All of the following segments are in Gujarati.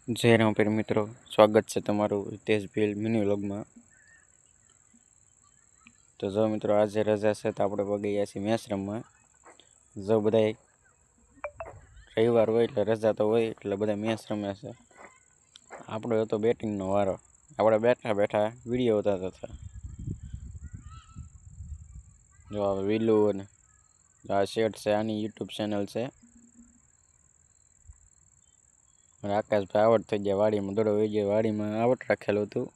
જય રામ પીર મિત્રો, સ્વાગત છે તમારું હિતેશ ભીલ મિની વ્લોગમાં। તો જો મિત્રો, આજે રજા છે તો આપણે પગી ગયા છીએ મેચ રમવા। જો બધા રવિવાર હોય એટલે રજા તો હોય એટલે બધા મેચ રમે છે। આપણો હતો બેટિંગનો વારો। આપણે બેઠા બેઠા વિડીયો ઉતારતા હતા। જો આ વિલુ અને આ શેઠ છે, આની યુટ્યુબ ચેનલ છે। આકાશભાઈ આવડ થઈ ગયા, વાડીમાં દોડો વહી ગયો, વાડીમાં આવડ રાખેલું હતું।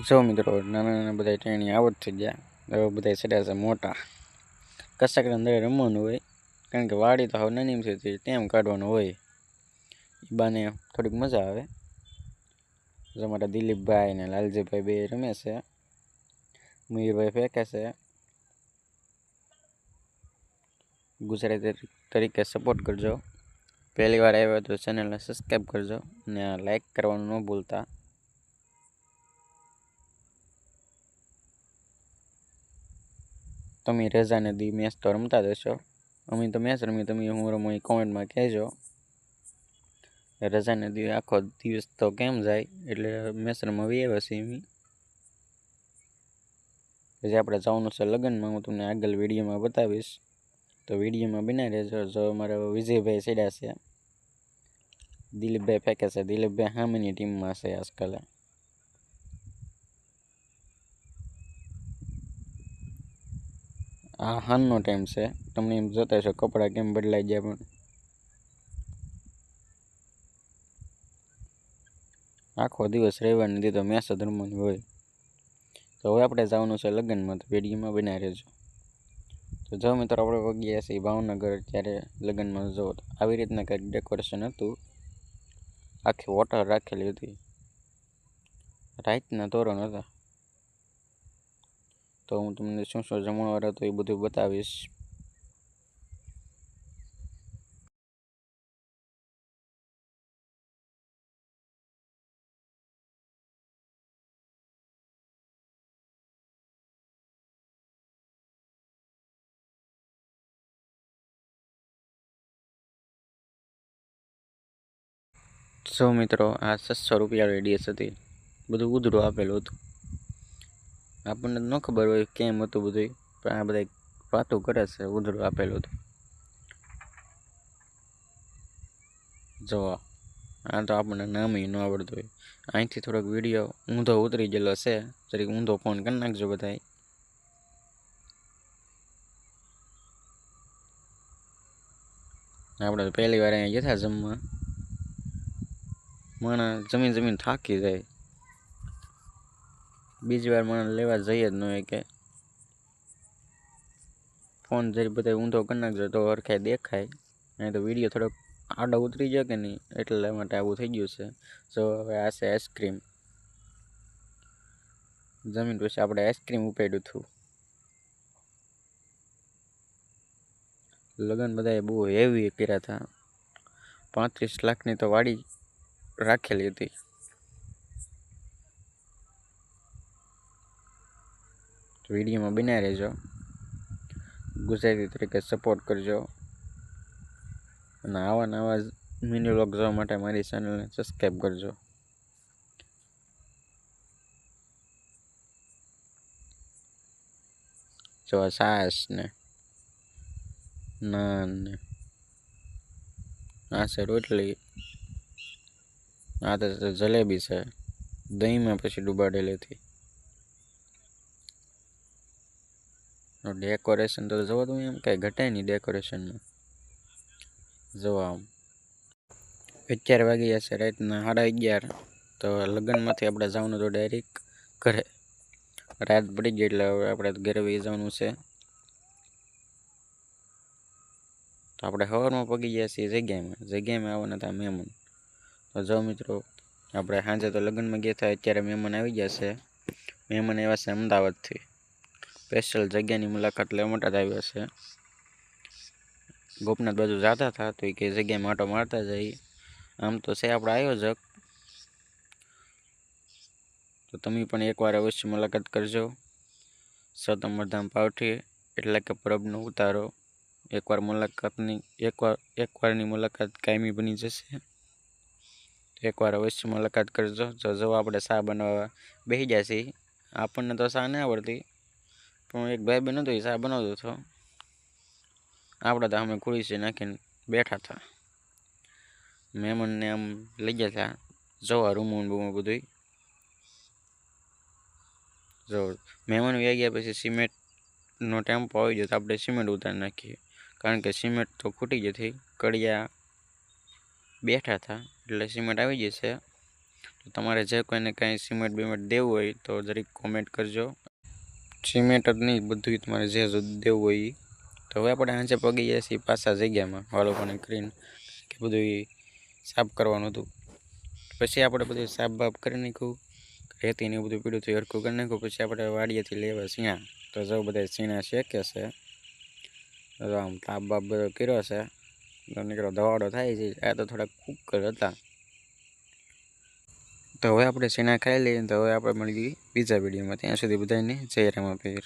જો મિત્રો, નાના નાના બધા ટેણી આવડ થઈ ગયા, હવે બધા ચડ્યા છે મોટા। કશાક અંદર રમવાનું હોય, કારણ કે વાડી તો હવે નાની છે, ટેમ કાઢવાનું હોય, એ બાને થોડીક મજા આવે। જો મારા દિલીપભાઈ ને લાલજીભાઈ બે રમે છે, મયુરભાઈ ફેંકે છે। ગુજરાતી તરીકે સપોર્ટ કરજો। પહેલી વાર આવ્યો તો ચેનલને સબસ્ક્રાઈબ કરજો અને લાઈક કરવાનું ન ભૂલતા। તમે રજાને દી મેચ તો રમતા જ હશો, અમે તો મેચ રમી, તમે હું રમો એ કોમેન્ટમાં કહેજો। રજાને દી આખો દિવસ તો કેમ જાય એટલે મેચ રમવા આવ્યા છીએ અમે। પછી આપણે જવાનું છે લગ્નમાં, હું તમને આગળ વિડીયોમાં બતાવીશ, તો વિડીયોમાં બનાવી રહેજો। જો અમારા વિજયભાઈ ચડ્યા છે, દિલીપભાઈ ફેંકે છે, દિલીપભાઈ સામેની ટીમમાં છે આજકાલ। આ હાનનો ટાઈમ છે, તમને એમ જોતા હશો કપડાં કેમ બદલાઈ ગયા, પણ આખો દિવસ રવિવારની દીધો મેચ જ રમવાની હોય। તો હવે આપણે જવાનું છે લગ્નમાં, તો વિડીયોમાં બનાવી રહેજો। તો જો મિત્રો, આપણે પગી ગયા છીએ ભાવનગર, ત્યારે લગ્નમાં જો આવી રીતના કંઈક ડેકોરેશન હતું, આખી હોટલ રાખેલી હતી, રાતના તોરણ હતા। તો હું તમને શું શું જમણવાર હતું એ બધું બતાવીશ। જો મિત્રો, આ 600 રૂપિયા ડીશ હતી, બધું ઉધડું આપેલું હતું। આપણને ન ખબર હોય કેમ હતું બધું, પણ આ બધા વાતો કરે છે, ઉધડું આપેલું હતું। જો આ તો આપણને નામ ન આવડતું હોય, અહીંથી થોડોક વિડીયો ઊંધો ઉતરી ગયેલો છે, જરીક ઊંધો ફોન કરી નાખજો બધા। આપણે તો પહેલી વાર અહીંયા ગયા જમવા, માણસ જમીન જમીન થાકી જાય, બીજી વાર માણસ લેવા જઈએ જ ન હોય કે ફોન જરી બધા ઊંધો કરી નાખજો તો હરખાઈ દેખાય। અહીં તો વિડીયો થોડોક આડો ઉતરી ગયો કે નહીં, એટલા માટે આવું થઈ ગયું છે। જો હવે આ છે આઈસ્ક્રીમ, જમીન પછી આપણે આઈસ્ક્રીમ ઉપાડ્યું હતું। લગ્ન બધાએ બહુ હેવી કર્યા હતા, 35 લાખની તો વાડી રાખેલી હતી। વિડીયોમાં બનાવી રહેજો, ગુજરાતી તરીકે સપોર્ટ કરજો, અને આવા નવા મિની વ્લોગ જોવા માટે મારી ચેનલને સબસ્ક્રાઈબ કરજો। જો સાસ ને નાન ને આ છે રોટલી, આ તો જલેબી છે, દહીંમાં પછી ડૂબાડેલી હતી। ડેકોરેશન તો જોવો તમે, એમ કાંઈ ઘટાય નહીં ડેકોરેશનમાં। જો આમ 11 વાગ્યા છે રાતના 11:30, તો લગ્નમાંથી આપણે જવાનું તો ડાયરેક્ટ ઘરે, રાત પડી ગઈ એટલે હવે આપણે ઘરે વહી જવાનું છે। તો આપણે સવારમાં પગી ગયા છીએ જગ્યામાં આવવાના હતા મહેમાન। તો જો મિત્રો, આપણે સાંજે તો લગ્નમાં ગયા હતા, અત્યારે મહેમાન આવી ગયા છે। મહેમાન આવ્યા છે અમદાવાદથી, સ્પેશિયલ જગ્યાની મુલાકાત લેવા માટે જ આવ્યા છે। ગોપનાથ બાજુ જતા હતા તો એ કઈ જગ્યાએ આંટો મારતા જાય. આમ તો છે આપણા આયોજક, તો તમે પણ એકવાર અવશ્ય મુલાકાત કરજો. સતમરધામ પાવઠી એટલે કે પરબનો ઉતારો. એકવારની મુલાકાત કાયમી બની જશે. એકવાર અવશ્ય મુલાકાત કરજો. જો આપણે ચા બનાવવા બેસી ગયા છીએ. આપણને તો ચા નહીં આવડતી, પણ એક ભાઈ બહેન હતો એ ચા બનાવતો હતો. આપણે તો અમે ખુરશી નાખીને બેઠા હતા. મહેમાનને આમ લઈ ગયા હતા જોવા રૂમું બૂમું બધું. જો મહેમાન વ્યા ગયા પછી સિમેન્ટનો ટેમ્પો આવી ગયો તો આપણે સિમેન્ટ ઉતારી નાખીએ, કારણ કે સિમેન્ટ તો ખૂટી ગઈ હતી. કડિયા બેઠા હતા એટલે સિમેન્ટ આવી જશે. તો તમારે જે કોઈને કાંઈ સિમેન્ટ બિમેન્ટ દેવું હોય તો જરીક કોમેન્ટ કરજો. સિમેન્ટ જ નહીં, બધું તમારે જે દેવું હોય એ. તો હવે આપણે સાંજે પગી ગયા છીએ પાછા જગ્યામાં વાળો પાણી કરીને, કે બધું સાફ કરવાનું હતું. પછી આપણે બધું સાફ બાફ કરી નાખ્યું. રેતી ને બધું પીડું હતું હરખું કરી નાખ્યું. પછી આપણે વાડીએથી લેવા સીણા. તો જો બધા સીણા શેકે છે. આમ તાપ બાપ બધો કર્યો છે. નીકળો ધવાડો થાય છે. આ તો થોડાક કુકર હતા. તો હવે આપણે સીણા ખાઈ લઈએ. તો હવે આપણે મળી ગઈ બીજા વિડીયોમાં. ત્યાં સુધી બધાને જય રામાપીર.